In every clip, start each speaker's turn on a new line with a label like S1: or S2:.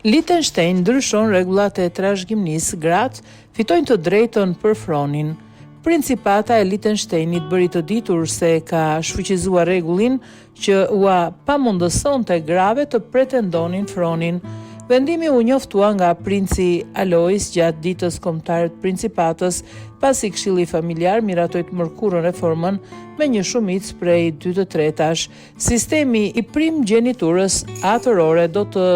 S1: Liechtenstein ndryshon rregullat e trashëgimisë, gratë fitojnë të drejtën për fronin. Principata e Liechtensteinit bëri të ditur se ka shfuqizuar rregullin që ua pamundësonte grave të pretendonin fronin. Vendimi u njoftua nga princi Alois gjatë ditës kombëtare të Principatës, pasi Këshilli Familjar miratoi të mërkurën reformën me një shumicë prej 2/3. Sistemi i primgjeniturës atërore do të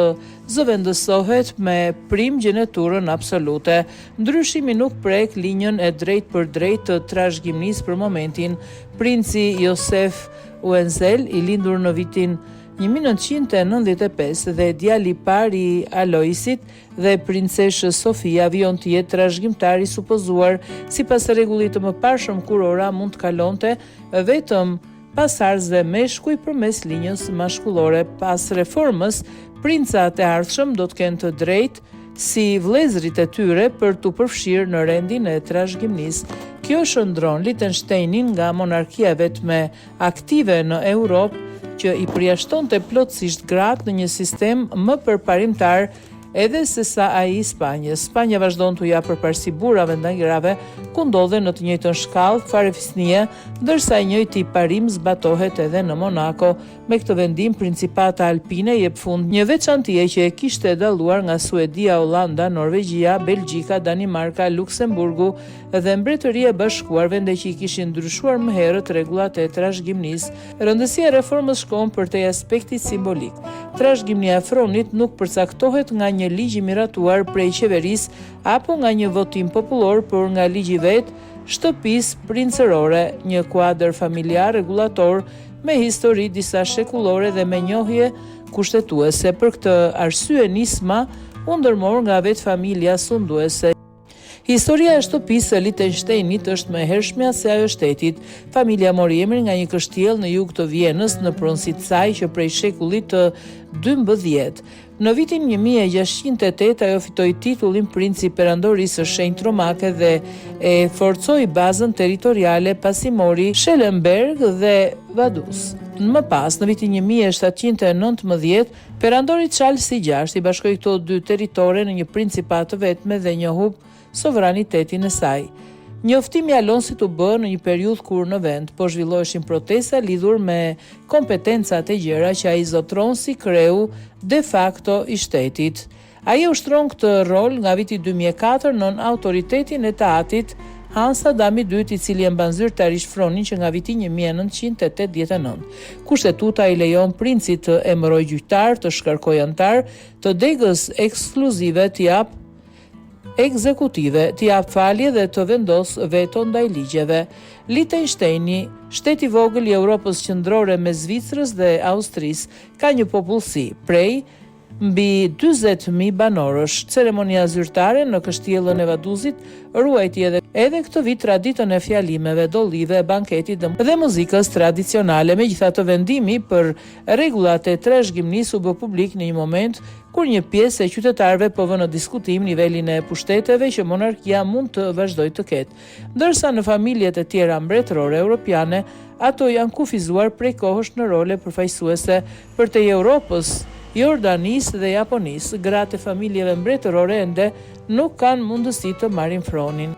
S1: zëvendësohet me primgjeniturën absolute. Ndryshimi nuk prek linjën e drejt për drejt të trashëgimisë për momentin. Princi Josef Wenzel, i lindur në vitin 1995 dhe djali i parë i Aloisit dhe princeshës Sofia vijon të jetë trashëgimtar i supozuar sipas rregullit të mëparshëm kurora mund të kalonte vetëm pasardhës dhe meshkuj përmes linjës mashkullore. Pas reformës, princat e ardhshëm do të kenë të drejtë si vëllezërit e tyre për t'u përfshirë në rendin e trashëgimisë. Kjo shndron Liechtensteinin nga monarkia vetme aktive në Europë që i përjashtonte plotësisht gratë në një sistem më përparimtar edhe se sa ai i Spanjës. Spanja vazhdon t'u japë përparësi burrave ndaj grave, ku ndodhen në të njëjtën shkallë farefisnie, ndërsa i njëjti parim zbatohet edhe në Monako. Me këtë vendim, Principata Alpine jep fund një veçantie që e kishte dalluar nga Suedia, Hollanda, Norvegjia, Belgjika, Danimarka, Luksemburgu dhe Mbretëria e Bashkuar, vende që i kishin ndryshuar më herët rregullat e trashëgimisë. Rëndësia e reformës shkon përtej aspektit simbolik. Trashëgimia e fronit nuk përcaktohet nga një ligj i miratuar prej qeverisë apo nga një votim popullor, por nga ligji vet shtëpisë princërore, një kuadër familjar rregullator me histori disa shekullore dhe me njohje kushtetuese. Për këtë arsye nisma u ndërmor nga vetë familja sunduese. Historia e shtëpisë së Liechtensteinit është më e hershmja se ajo e shtetit. Familja mori emrin nga një kështjell në jug të Vienës në pronësitë të saj që prej shekullit të 12. Në vitin 1608 ajo fitoi titullin princi perandorisë së shenjtë romake dhe e forcoi bazën territoriale pasi mori Schellenberg dhe Vaduz. Më pas, në vitin 1719, perandori Charles VI i bashkoi këto dy territore në një principat të vetme dhe njohu sovranitetin e saj. Njoftimi i Alonsit u bë në një periudhë kur në vend po zhvilloheshin protesta lidhur me kompetencat e gjera që ai zotron si kreu de facto i shtetit. Ai ushtron këtë rol nga viti 2004 nën autoritetin e teatit Hans Adam II, i cili e mban zyrtarisht fronin që nga viti 1989. Kushtetuta i lejon princit të emërojë gjyqtar, të shkarkojë antar, të degës ekskluzive, të jap ekzekutive, të jap falje dhe të vendos veto ndaj ligjeve. Liechtensteini, shteti i vogël i Europës qendrore me Zvicrës dhe Austrisë, ka një popullsi prej mbi 40.000 banorësh. Ceremonia zyrtare në kështjellën e Vaduzit ruajti edhe këtë vit traditën e fjalimeve, dollive, banketit dhe muzikës tradicionale. Megjithatë, vendimi për rregullat e trashëgimisë u bë publik në një moment kur një pjesë e qytetarëve po vënë në diskutim nivelin e pushteteve që monarkia mund të vazhdojë të ketë. Ndërsa në familjet e tjera mbretërore europiane, ato janë kufizuar prej kohësh në role përfaqësuese përtej Europës, Jordanisë dhe Japonisë. Gratë e familjeve mbretërore ende nuk kanë mundësi të marrin fronin.